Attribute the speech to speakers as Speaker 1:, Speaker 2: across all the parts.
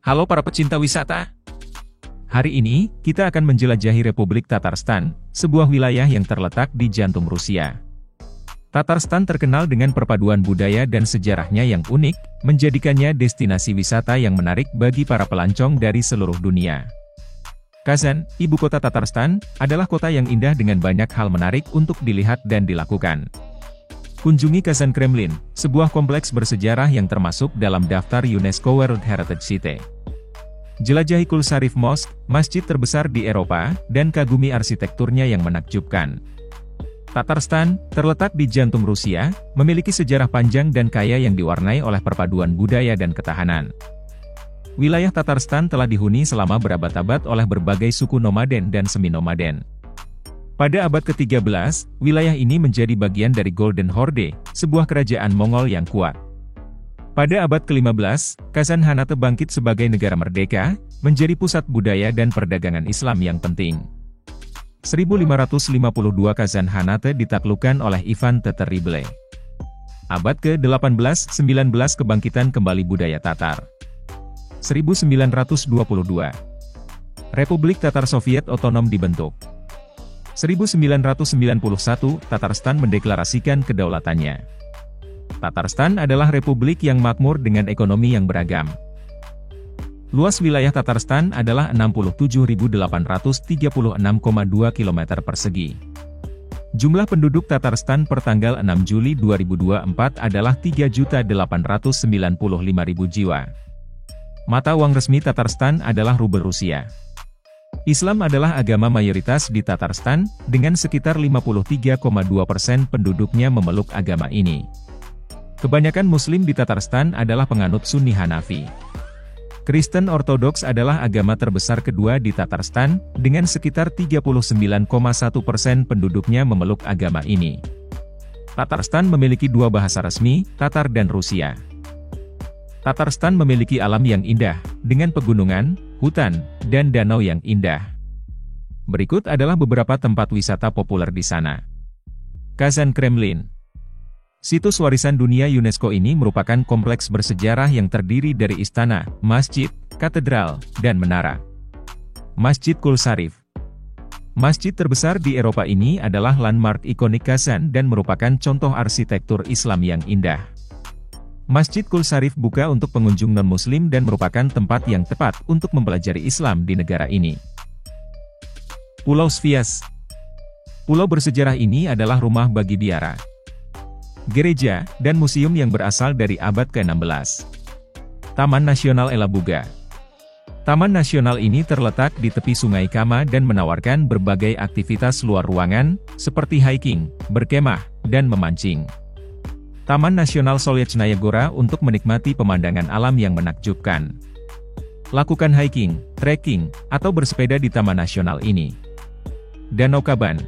Speaker 1: Halo para pecinta wisata. Hari ini, kita akan menjelajahi Republik Tatarstan, sebuah wilayah yang terletak di jantung Rusia. Tatarstan terkenal dengan perpaduan budaya dan sejarahnya yang unik, menjadikannya destinasi wisata yang menarik bagi para pelancong dari seluruh dunia. Kazan, ibu kota Tatarstan, adalah kota yang indah dengan banyak hal menarik untuk dilihat dan dilakukan. Kunjungi Kazan Kremlin, sebuah kompleks bersejarah yang termasuk dalam daftar UNESCO World Heritage Site. Jelajahi Kulsarif Mosque, masjid terbesar di Eropa, dan kagumi arsitekturnya yang menakjubkan. Tatarstan, terletak di jantung Rusia, memiliki sejarah panjang dan kaya yang diwarnai oleh perpaduan budaya dan ketahanan. Wilayah Tatarstan telah dihuni selama berabad-abad oleh berbagai suku nomaden dan semi-nomaden. Pada abad ke-13, wilayah ini menjadi bagian dari Golden Horde, sebuah kerajaan Mongol yang kuat. Pada abad ke-15, Kazan Hanate bangkit sebagai negara merdeka, menjadi pusat budaya dan perdagangan Islam yang penting. 1552 Kazan Hanate ditaklukkan oleh Ivan the Terrible. Abad ke-18-19 kebangkitan kembali budaya Tatar. 1922, Republik Tatar Soviet Otonom dibentuk. 1991, Tatarstan mendeklarasikan kedaulatannya. Tatarstan adalah republik yang makmur dengan ekonomi yang beragam. Luas wilayah Tatarstan adalah 67.836,2 km persegi. Jumlah penduduk Tatarstan per tanggal 6 Juli 2024 adalah 3.895.000 jiwa. Mata uang resmi Tatarstan adalah rubel Rusia. Islam adalah agama mayoritas di Tatarstan, dengan sekitar 53,2% penduduknya memeluk agama ini. Kebanyakan Muslim di Tatarstan adalah penganut Sunni Hanafi. Kristen Ortodoks adalah agama terbesar kedua di Tatarstan, dengan sekitar 39,1% penduduknya memeluk agama ini. Tatarstan memiliki dua bahasa resmi, Tatar dan Rusia. Tatarstan memiliki alam yang indah, dengan pegunungan, hutan, dan danau yang indah. Berikut adalah beberapa tempat wisata populer di sana. Kazan Kremlin. Situs warisan dunia UNESCO ini merupakan kompleks bersejarah yang terdiri dari istana, masjid, katedral, dan menara. Masjid Kulsarif. Masjid terbesar di Eropa ini adalah landmark ikonik Kazan dan merupakan contoh arsitektur Islam yang indah. Masjid Kulsarif buka untuk pengunjung non-muslim dan merupakan tempat yang tepat untuk mempelajari Islam di negara ini. Pulau Svias. Pulau bersejarah ini adalah rumah bagi biara, gereja, dan museum yang berasal dari abad ke-16. Taman Nasional Elabuga. Taman nasional ini terletak di tepi Sungai Kama dan menawarkan berbagai aktivitas luar ruangan, seperti hiking, berkemah, dan memancing. Taman Nasional Solechnaya Gora untuk menikmati pemandangan alam yang menakjubkan. Lakukan hiking, trekking, atau bersepeda di taman nasional ini. Danau Kaban.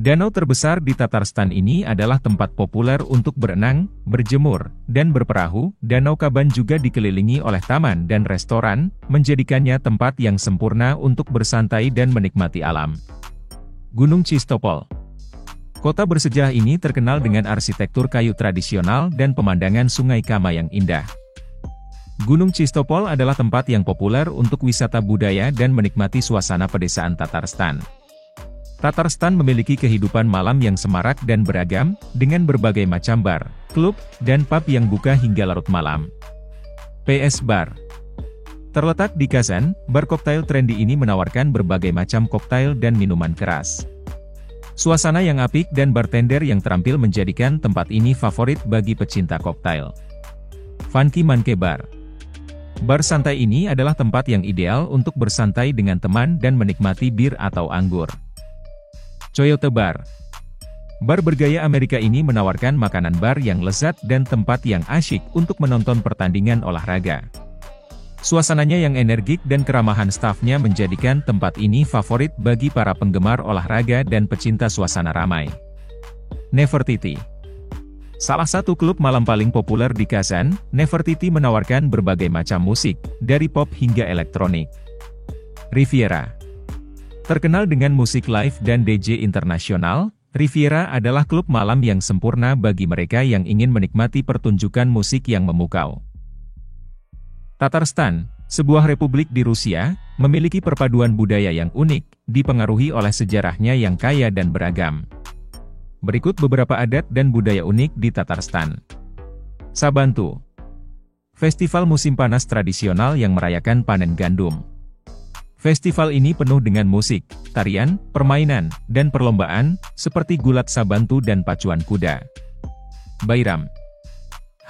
Speaker 1: Danau terbesar di Tatarstan ini adalah tempat populer untuk berenang, berjemur, dan berperahu. Danau Kaban juga dikelilingi oleh taman dan restoran, menjadikannya tempat yang sempurna untuk bersantai dan menikmati alam. Gunung Chistopol. Kota bersejarah ini terkenal dengan arsitektur kayu tradisional dan pemandangan Sungai Kama yang indah. Gunung Chistopol adalah tempat yang populer untuk wisata budaya dan menikmati suasana pedesaan Tatarstan. Tatarstan memiliki kehidupan malam yang semarak dan beragam, dengan berbagai macam bar, klub, dan pub yang buka hingga larut malam. PS Bar. Terletak di Kazan, bar koktail trendy ini menawarkan berbagai macam koktail dan minuman keras. Suasana yang apik dan bartender yang terampil menjadikan tempat ini favorit bagi pecinta koktail. Funky Monkey Bar. Bar santai ini adalah tempat yang ideal untuk bersantai dengan teman dan menikmati bir atau anggur. Coyote Bar. Bar bergaya Amerika ini menawarkan makanan bar yang lezat dan tempat yang asyik untuk menonton pertandingan olahraga. Suasananya yang energik dan keramahan stafnya menjadikan tempat ini favorit bagi para penggemar olahraga dan pecinta suasana ramai. Nefertiti. Salah satu klub malam paling populer di Kazan, Nefertiti menawarkan berbagai macam musik, dari pop hingga elektronik. Riviera. Terkenal dengan musik live dan DJ internasional, Riviera adalah klub malam yang sempurna bagi mereka yang ingin menikmati pertunjukan musik yang memukau. Tatarstan, Sebuah republik di Rusia, memiliki perpaduan budaya yang unik, dipengaruhi oleh sejarahnya yang kaya dan beragam. Berikut beberapa adat dan budaya unik di Tatarstan. Sabantu. Festival musim panas tradisional yang merayakan panen gandum. Festival ini penuh dengan musik, tarian, permainan, dan perlombaan, seperti gulat sabantu dan pacuan kuda. Bairam.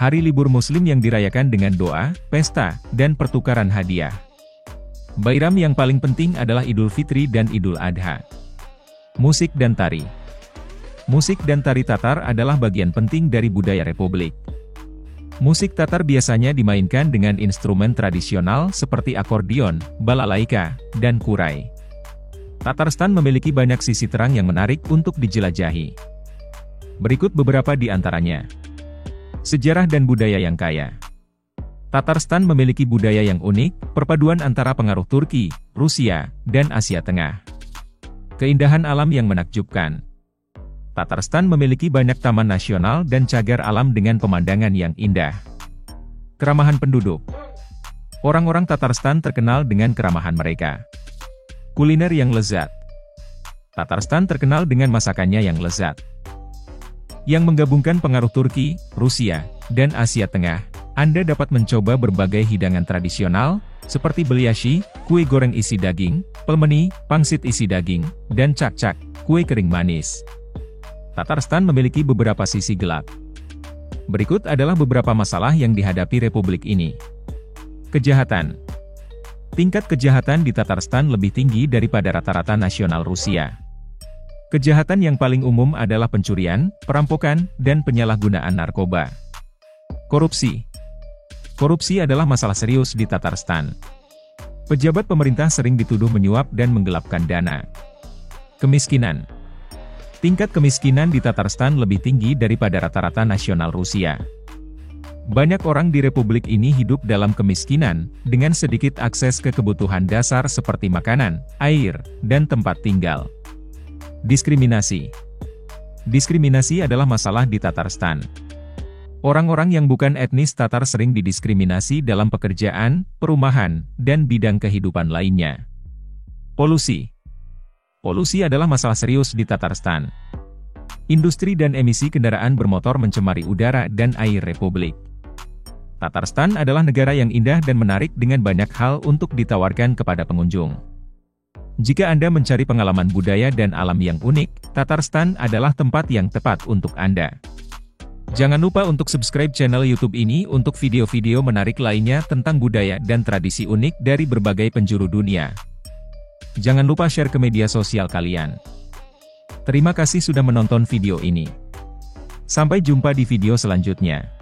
Speaker 1: Hari libur Muslim yang dirayakan dengan doa, pesta, dan pertukaran hadiah. Bairam yang paling penting adalah Idul Fitri dan Idul Adha. Musik dan tari. Musik dan tari Tatar adalah bagian penting dari budaya republik. Musik Tatar biasanya dimainkan dengan instrumen tradisional seperti akordeon, balalaika, dan kurai. Tatarstan memiliki banyak sisi terang yang menarik untuk dijelajahi. Berikut beberapa di antaranya. Sejarah dan budaya yang kaya. Tatarstan memiliki budaya yang unik, perpaduan antara pengaruh Turki, Rusia, dan Asia Tengah. Keindahan alam yang menakjubkan. Tatarstan memiliki banyak taman nasional dan cagar alam dengan pemandangan yang indah. Keramahan penduduk. Orang-orang Tatarstan terkenal dengan keramahan mereka. Kuliner yang lezat. Tatarstan terkenal dengan masakannya yang lezat, yang menggabungkan pengaruh Turki, Rusia, dan Asia Tengah. Anda dapat mencoba berbagai hidangan tradisional, seperti beliashi, kue goreng isi daging, pelmeni, pangsit isi daging, dan cak-cak, kue kering manis. Tatarstan memiliki beberapa sisi gelap. Berikut adalah beberapa masalah yang dihadapi republik ini. Kejahatan. Tingkat kejahatan di Tatarstan lebih tinggi daripada rata-rata nasional Rusia. Kejahatan yang paling umum adalah pencurian, perampokan, dan penyalahgunaan narkoba. Korupsi. Korupsi adalah masalah serius di Tatarstan. Pejabat pemerintah sering dituduh menyuap dan menggelapkan dana. Kemiskinan. Tingkat kemiskinan di Tatarstan lebih tinggi daripada rata-rata nasional Rusia. Banyak orang di republik ini hidup dalam kemiskinan, dengan sedikit akses ke kebutuhan dasar seperti makanan, air, dan tempat tinggal. Diskriminasi. Diskriminasi adalah masalah di Tatarstan. Orang-orang yang bukan etnis Tatar sering didiskriminasi dalam pekerjaan, perumahan, dan bidang kehidupan lainnya. Polusi. Polusi adalah masalah serius di Tatarstan. Industri dan emisi kendaraan bermotor mencemari udara dan air republik. Tatarstan adalah negara yang indah dan menarik dengan banyak hal untuk ditawarkan kepada pengunjung. Jika Anda mencari pengalaman budaya dan alam yang unik, Tatarstan adalah tempat yang tepat untuk Anda. Jangan lupa untuk subscribe channel YouTube ini untuk video-video menarik lainnya tentang budaya dan tradisi unik dari berbagai penjuru dunia. Jangan lupa share ke media sosial kalian. Terima kasih sudah menonton video ini. Sampai jumpa di video selanjutnya.